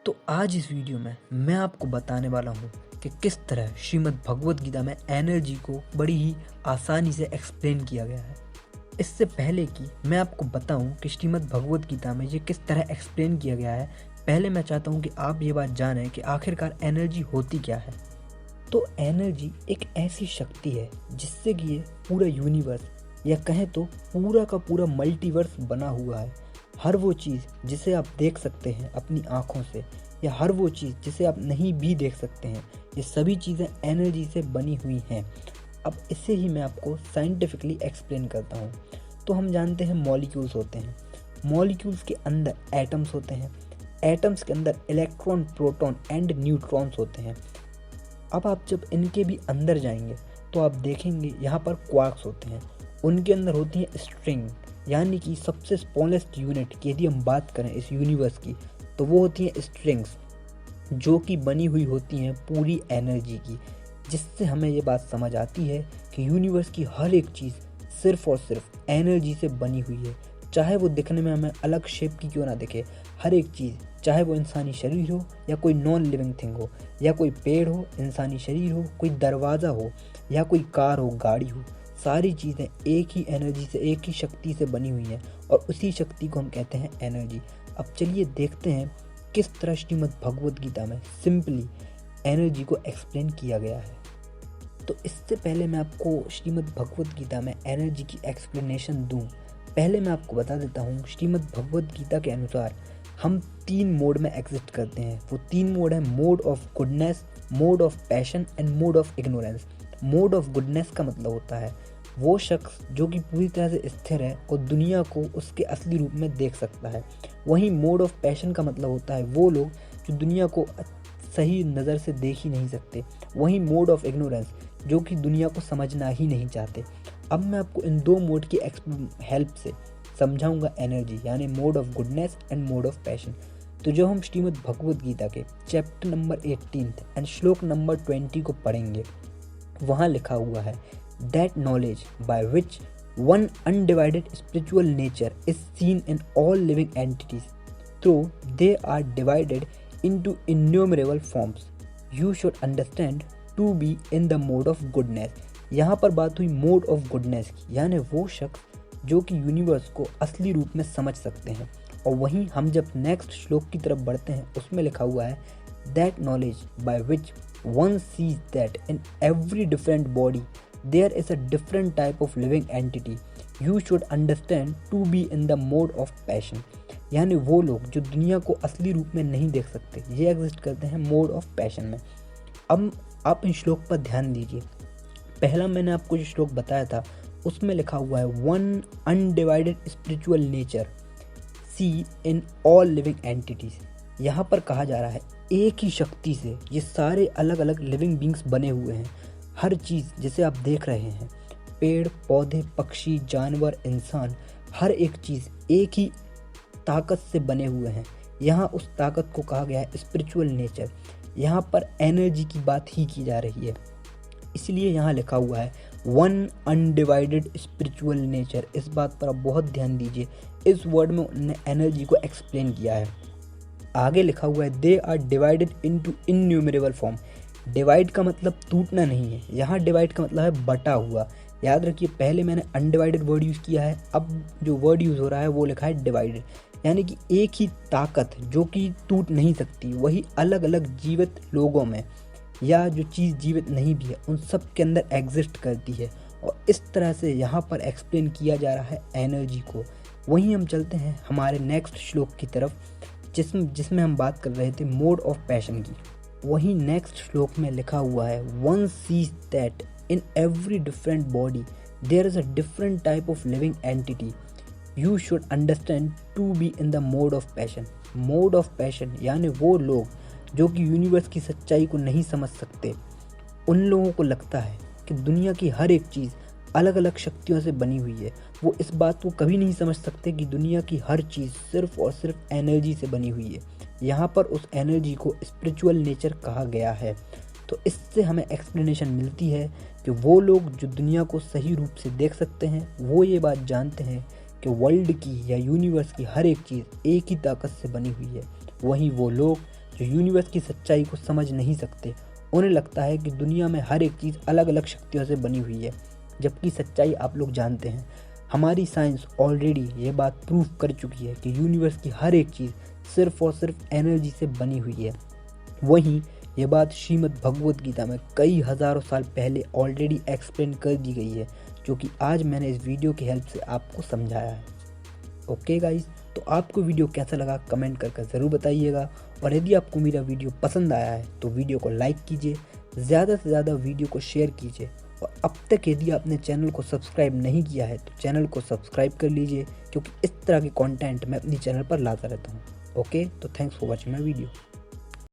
तो आज इस वीडियो में मैं आपको बताने वाला हूँ कि किस तरह श्रीमद् भगवत गीता में एनर्जी को बड़ी ही आसानी से एक्सप्लेन किया गया है। इससे पहले कि मैं आपको बताऊं कि श्रीमद् भगवत गीता में ये किस तरह एक्सप्लेन किया गया है, पहले मैं चाहता हूं कि आप ये बात जानें कि आखिरकार एनर्जी होती क्या है। तो एनर्जी एक ऐसी शक्ति है जिससे कि ये पूरा यूनिवर्स या कहें तो पूरा का पूरा मल्टीवर्स बना हुआ है। हर वो चीज़ जिसे आप देख सकते हैं अपनी आँखों से या हर वो चीज़ जिसे आप नहीं भी देख सकते हैं, ये सभी चीज़ें एनर्जी से बनी हुई हैं। अब इसे ही मैं आपको साइंटिफिकली एक्सप्लेन करता हूँ। तो हम जानते हैं मॉलिक्यूल्स होते हैं, मॉलिक्यूल्स के अंदर एटम्स होते हैं, एटम्स के अंदर इलेक्ट्रॉन, प्रोटॉन एंड न्यूट्रॉन्स होते हैं। अब आप जब इनके भी अंदर जाएंगे तो आप देखेंगे यहाँ पर क्वार्क्स होते हैं, उनके अंदर होती है स्ट्रिंग, यानी कि सबसे स्मॉलेस्ट यूनिट की यदि हम बात करें इस यूनिवर्स की तो वो होती हैं स्ट्रिंग्स, जो कि बनी हुई होती हैं पूरी एनर्जी की, जिससे हमें ये बात समझ आती है कि यूनिवर्स की हर एक चीज़ सिर्फ और सिर्फ एनर्जी से बनी हुई है। चाहे वो दिखने में हमें अलग शेप की क्यों ना दिखे, हर एक चीज़, चाहे वो इंसानी शरीर हो या कोई नॉन लिविंग थिंग हो, या कोई पेड़ हो, इंसानी शरीर हो, कोई दरवाज़ा हो या कोई कार हो, गाड़ी हो, सारी चीज़ें एक ही एनर्जी से, एक ही शक्ति से बनी हुई हैं और उसी शक्ति को हम कहते हैं एनर्जी। अब चलिए देखते हैं किस तरह श्रीमद् भगवत गीता में सिंपली एनर्जी को एक्सप्लेन किया गया है। तो इससे पहले मैं आपको श्रीमद् भगवत गीता में एनर्जी की एक्सप्लेनेशन दूं, पहले मैं आपको बता देता हूँ श्रीमद् भगवत गीता के अनुसार हम 3 मोड में एग्जिस्ट करते हैं। वो 3 मोड है mode of goodness, mode of passion and mode of ignorance. Mode of goodness का मतलब होता है वो शख्स जो कि पूरी तरह से स्थिर है और दुनिया को उसके असली रूप में देख सकता है। वहीं मोड ऑफ पैशन का मतलब होता है वो लोग जो दुनिया को सही नज़र से देख ही नहीं सकते। वहीं मोड ऑफ इग्नोरेंस जो कि दुनिया को समझना ही नहीं चाहते। अब मैं आपको इन 2 मोड की हेल्प से समझाऊंगा एनर्जी, यानी mode of goodness and mode of passion. तो जो हम श्रीमद् भगवत गीता के चैप्टर नंबर 18 एंड श्लोक नंबर 20 को पढ़ेंगे, वहाँ लिखा हुआ है that knowledge by which one undivided spiritual nature is seen in all living entities, though they are divided into innumerable forms, you should understand to be in the mode of goodness। यहाँ पर बात हुई mode of goodness की, यानी वो शख्स जो कि यूनिवर्स को असली रूप में समझ सकते हैं। और वहीं हम जब नेक्स्ट श्लोक की तरफ बढ़ते हैं, उसमें लिखा हुआ है that knowledge by which one sees that in every different body there is a different type of living entity, you should understand to be in the mode of passion। यानी वो लोग जो दुनिया को असली रूप में नहीं देख सकते, ये एग्जिस्ट करते हैं मोड ऑफ पैशन में। अब आप इन श्लोक पर ध्यान दीजिए। पहला मैंने आपको जो श्लोक बताया था उसमें लिखा हुआ है one undivided spiritual nature see in all living entities. यहाँ पर कहा जा रहा है एक ही शक्ति से ये सारे अलग अलग लिविंग बींग्स बने हुए हैं। हर चीज़ जिसे आप देख रहे हैं, पेड़ पौधे, पक्षी, जानवर, इंसान, हर एक चीज़ एक ही ताकत से बने हुए हैं। यहाँ उस ताकत को कहा गया है स्पिरिचुअल नेचर। यहाँ पर एनर्जी की बात ही की जा रही है, इसलिए यहाँ लिखा हुआ है वन अनडिवाइडेड स्पिरिचुअल नेचर। इस बात पर आप बहुत ध्यान दीजिए, इस वर्ड में उन्होंने एनर्जी को एक्सप्लेन किया है। आगे लिखा हुआ है they are divided into innumerable form. Divide का मतलब टूटना नहीं है, यहाँ डिवाइड का मतलब है बटा हुआ। याद रखिए पहले मैंने अनडिवाइडेड वर्ड यूज़ किया है, अब जो वर्ड यूज़ हो रहा है वो लिखा है डिवाइडेड, यानी कि एक ही ताकत जो कि टूट नहीं सकती, वही अलग अलग जीवित लोगों में या जो चीज़ जीवित नहीं भी है उन सब के अंदर एग्जिस्ट करती है। और इस तरह से यहाँ पर एक्सप्लेन किया जा रहा है एनर्जी को। वहीं हम चलते हैं हमारे नेक्स्ट श्लोक की तरफ, जिसमें हम बात कर रहे थे मोड ऑफ पैशन की। वहीं नेक्स्ट श्लोक में लिखा हुआ है one sees that in every different body there is a different type of living entity, you should understand to be in the mode of passion. Mode of passion यानी वो लोग जो कि यूनिवर्स की सच्चाई को नहीं समझ सकते। उन लोगों को लगता है कि दुनिया की हर एक चीज़ अलग अलग शक्तियों से बनी हुई है। वो इस बात को कभी नहीं समझ सकते कि दुनिया की हर चीज़ सिर्फ और सिर्फ एनर्जी से बनी हुई है। यहाँ पर उस एनर्जी को स्पिरिचुअल नेचर कहा गया है। तो इससे हमें एक्सप्लेनेशन मिलती है कि वो लोग जो दुनिया को सही रूप से देख सकते हैं, वो ये बात जानते हैं कि वर्ल्ड की या यूनिवर्स की हर एक चीज़ एक ही ताकत से बनी हुई है। वहीं वो लोग जो यूनिवर्स की सच्चाई को समझ नहीं सकते। उन्हें लगता है कि दुनिया में हर एक चीज़ अलग अलग शक्तियों से बनी हुई है, जबकि सच्चाई आप लोग जानते हैं। हमारी साइंस ऑलरेडी ये बात प्रूव कर चुकी है कि यूनिवर्स की हर एक चीज़ सिर्फ और सिर्फ एनर्जी से बनी हुई है। वहीं ये बात श्रीमद् भगवत गीता में कई हज़ारों साल पहले ऑलरेडी एक्सप्लेन कर दी गई है, जो कि आज मैंने इस वीडियो की हेल्प से आपको समझाया है। ओके गाइस, तो आपको वीडियो कैसा लगा कमेंट करके ज़रूर बताइएगा, और यदि आपको मेरा वीडियो पसंद आया है तो वीडियो को लाइक कीजिए, ज़्यादा से ज़्यादा वीडियो को शेयर कीजिए, और अब तक यदि आपने चैनल को सब्सक्राइब नहीं किया है तो चैनल को सब्सक्राइब कर लीजिए, क्योंकि इस तरह के कंटेंट मैं अपनी चैनल पर लाता रहता हूँ। ओके, तो thanks for watching my video.